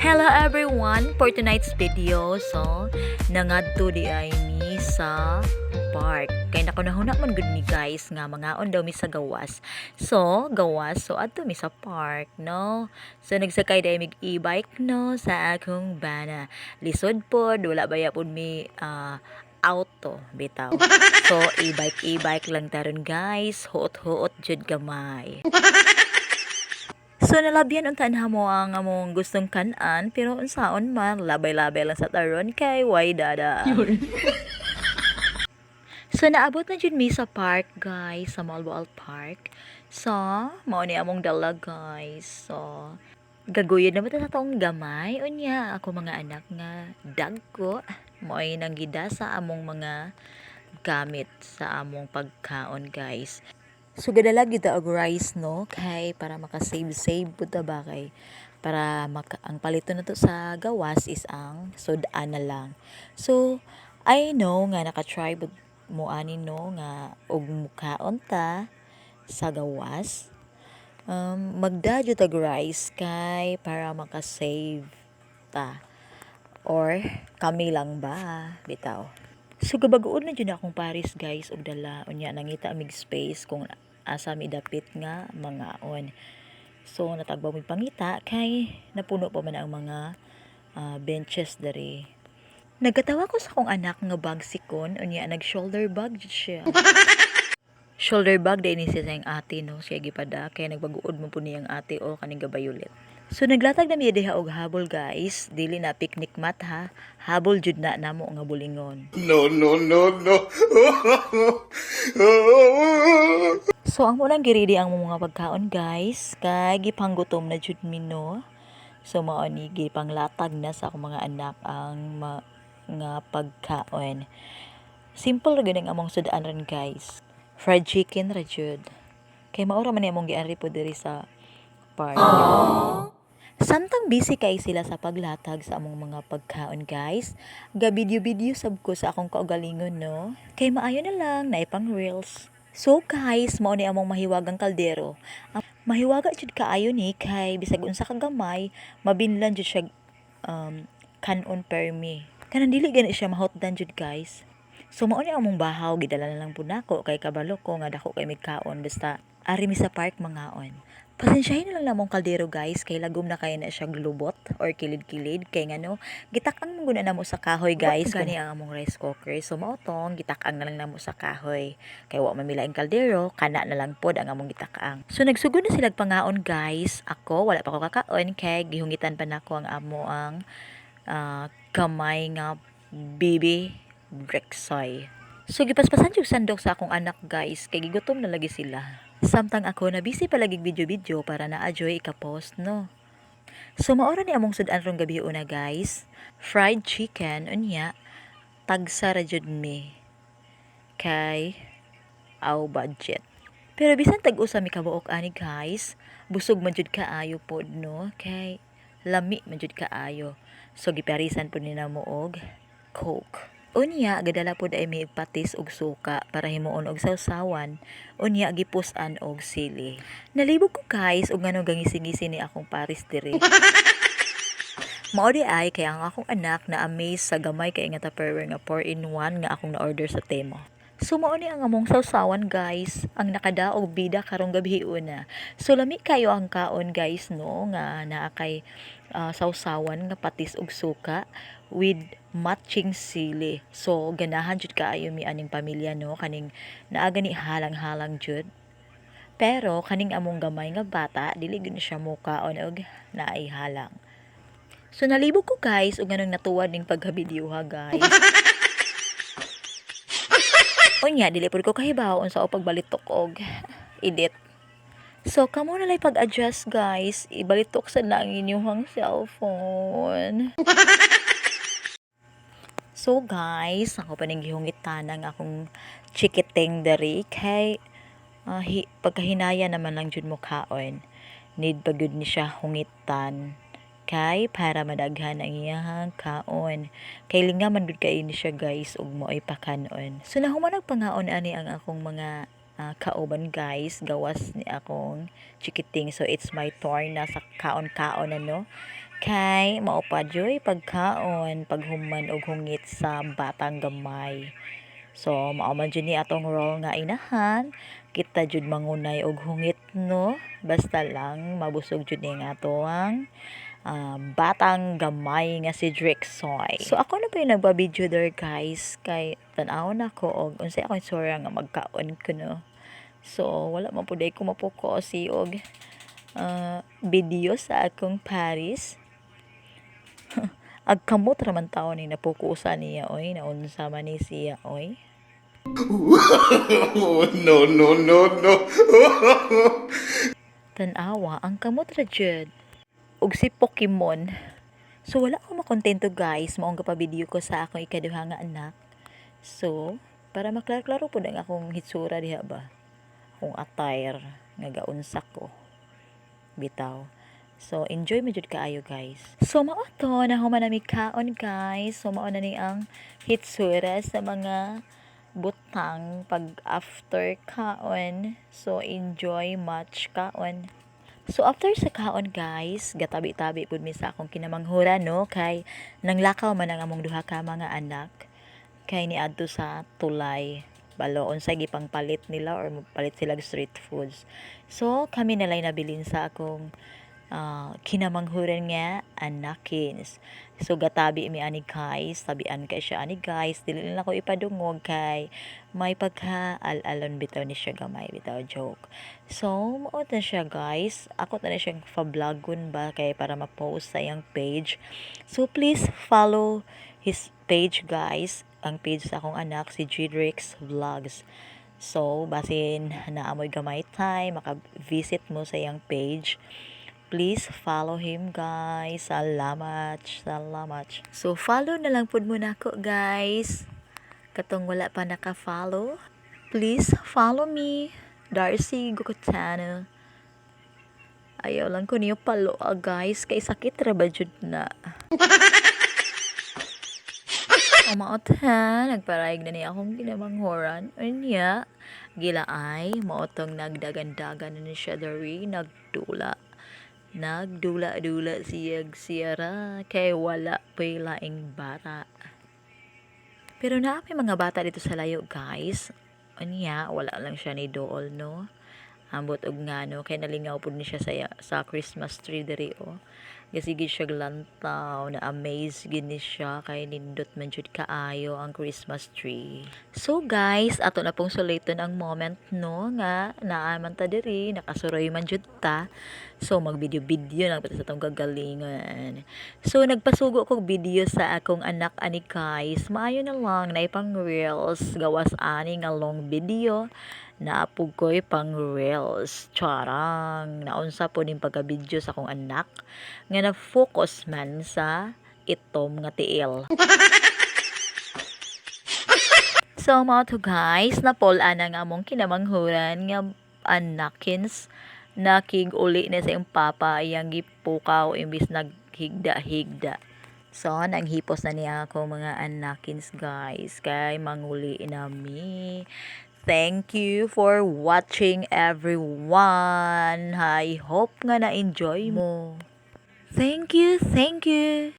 Hello everyone! For tonight's video, nangadto di ay mi sa park. Kay nakunahuna man gud mi guys nga mangaon daw mi sa gawas. Gawas, adto mi sa park, no? So nagsakay daw mi e-bike no sa akong bana. Lisod pod, wala baya pod mi auto bitaw. So e-bike lang taron guys, huot-huot jud gamay. So nalabyan unta na mo ang among gustong kanan pero unsaon man labay-labay lang sa taron kay way dada. So naabot na jud mi sa park guys, sa Malboal Park. So mao ni among dala guys. So gaguyod na mo ta sa tong gamay unya ako mga anak nga dagko mo ay nanggida sa among mga gamit sa among pagkaon guys. So gadala gyud ta og rice no kay para maka-save pud ta ba kay para ang palito na to sa gawas is ang sudan na lang. So I know nga naka-try mo ani no nga og mukaon ta sa gawas. Magda jud tag rice kay para maka-save ta or kami lang ba bitaw. So gabagoon na jud akong Paris guys og dala unya nangita mig space kung asa mi dapit nga mangaon. So natagbaw mi pangita kay napuno pa man ang mga benches diri. Nagkatawa ko sa akong anak nga bag sikon unya nag shoulder bag jud siya. Shoulder bag day ni siya sa ate no siya gipada kay nagbaguod mo po niyang ate o kaning gabayulit. So naglatag na mi diha og habol guys, dili na picnic mat ha. Habol jud na namo nga bulingon. No, no, no, no. So ang unang giridi ang mga pagkaon guys, kay gipanggutom na jud mi no. So mao ni gipanglatag na sa akong mga anak ang nga pagkaon. Simple ra gyud ang among sudan ron guys. Fried chicken ra jud. Kay maura man ni among gianri po diri sa park. Samtang busy kay sila sa paglatag sa among mga pagkaon guys, ga-video sab ko sa akong kaugalingon no. Kay maayo na lang na ipang reels. So guys, mao ni among mahiwagang kaldero. Mahiwaga jud kaayo ni kay bisag unsa ka gamay, mabinlan jud siya kanon permi. Kanang dili gani siya mahotdan jud guys. So mao ni among bahaw gidala na lang pud nako kay kabalo ko nga dako kay migkaon basta ari mi sa park mangaon. Pasensyahin na lang namong kaldero guys kay lagom na kay na siya glubot or kilid-kilid kay ngano gitak-ang mong na mo sa kahoy guys gani ang among rice cooker. So mao tong gitak-ang na lang namo sa kahoy kay wa mamilaing kaldero kana na lang pod ang among gitak-ang. So nagsugod na sila pangaon guys. Ako wala pa ko kakaon kay gihungitan pa nako ang amo ang kamay nga bibi Brexoy. So gipaspasan yung sandok sa akong anak guys kay gigutom na lagi sila. Samtang ako na busy palagig video para na-adjoy ika-post no. So maora ni among sudan rong gabi una guys. Fried chicken unya tagsa ra jud mi. Kay aw budget. Pero bisan tag-usa mi kabuok ani guys, busog man jud kaayo pod no kay lami man jud kaayo. So giparisan pod ni namo og Coke. Unya gadala pod ay may patis og suka para himuon og sawsawan. Unya gipusan og sili. Nalibog ko guys og ngano gangisi-gisi ni akong Paris dire. Mao di ay kay ang akong anak na amaze sa gamay kay nga Tupperware nga 4-in-1 nga akong na-order sa Temo. So mao ni ang among sawsawan guys, ang nakadaog bida karong gabi una. So lami kayo ang kaon guys no nga naa kay sawsawan nga patis og suka with matching sili. So ganahan jud kaayo mi aning pamilya no kaning naa gani halang-halang jud. Pero kaning among gamay nga bata dili gyud siya mokaon og naay halang. So nalibog ko guys og ganung natuwad ning pagha-video ha guys. Unya dili pud ko kahibaw unsa o pagbalitok og edit. So kamo na lay pag-adjust guys, ibalitok sa lang inyong cellphone. So guys, ako pa ning gihungitan ang akong chikiting diri kay pagkahinaya naman lang jud mo kaon. Need pa gyud ni siya hungitan kay para madaghan ang iyang kaon. Kay lingaman gud kay ni siya guys ug mo'y pakanon. So nahuman pangaon ani ang akong mga kauban guys, gawas ni akong chikiting. So it's my turn na sa kaon-kaon ano. kay maupadyoy pagkaon paghuman og hungit sa batang gamay. So mao man jud ni atong role nga inahan, kita jud mangunay og hungit no, basta lang mabusog jud ni nga atoang batang gamay nga si Drexoy. So ako na pa yung nagba-video there guys, kay tan-awon ako og unsay akong istorya nga magkaon ko no. So wala man pud ko mapokus og video sa akong Paris. Agkamot raman taon ni napukusan niya oy, naunsa man ni siya oy. No, no, no, no. Tanawa ang kamot ra jud ug si Pokemon. So wala ako makontento guys, maong video ko sa akong ikaduha nga anak. So para maklaro-klaro pud ang akong hitsura diha ba, akong attire nga gaunsa ko bitaw. So enjoy mo jud kaayo guys. So mao to na human nami kaon guys. So mao na ni ang hitsura sa mga butang pag after kaon. So enjoy much kaon. So after sa kaon guys, gatabi-tabi pud mi sa akong kinamanghuran no, kay nanglakaw man ang among duha ka mga anak kay niadto sa tulay. Balo unsay gipang palit nila or palit sila street foods. So kami nalay nabilin sa akong kinamanghuran nga anakins. So gatabi mi ani guys, tabian kay siya ani guys, dili na ko ipadungog kay may pagka-al-alon bitaw ni siya gamay bitaw joke. So mao na siya guys, ako na siyang fa-vlogon ba kay para ma-post sa iyang page. So please follow his page guys, ang page sa akong anak si Gdrex Vlogs. So basin naamoy gamay time maka-visit mo sa iyang page. Please follow him guys. Salamat. So follow na lang pud mo nako guys. Katong wala pa naka-follow, please follow me. Darcy Gukutano. Ayaw lang ko niyo palo guys, kay sakit ra ba jud na. Maot ha, nagparayag na niya akong ginamanghoran. Unya, gilaay, maotong nagdagan-dagan na siya dari, nagdula siyag siyara kay wala pa'y laing bata. Pero na may mga bata dito sa layo guys. Anya wala lang siya ni dool no. Ambot og ngano kay nalingaw pud ni siya sa Christmas tree diri oh. Gasigid siya lantaw, na amaze gid ni siya kay nindot man jud kaayo ang Christmas tree. So guys, ato na pong suliton ang moment no nga naaman ta diri, nakasuroy man jud ta. So mag-video lang pati sa tong kagalingan. So nagpasugo kog video sa akong anak ani guys. Maayo na lang na ipang reels, gawas ani nga long video. Naapog ko'y pang reels. Charang. Naunsa po ning pagka-video sa akong anak nga na-focus man sa itom nga tiil. So mga to guys, napol-an na nga mong kinamanghuran nga anakins nakig uli na sa iyong papa iyang gipukaw imbis naghigda-higda. So, nanghipos na niya ako mga anakins guys kay manguli nami. Thank you for watching everyone. I hope nga na-enjoy mo. Thank you.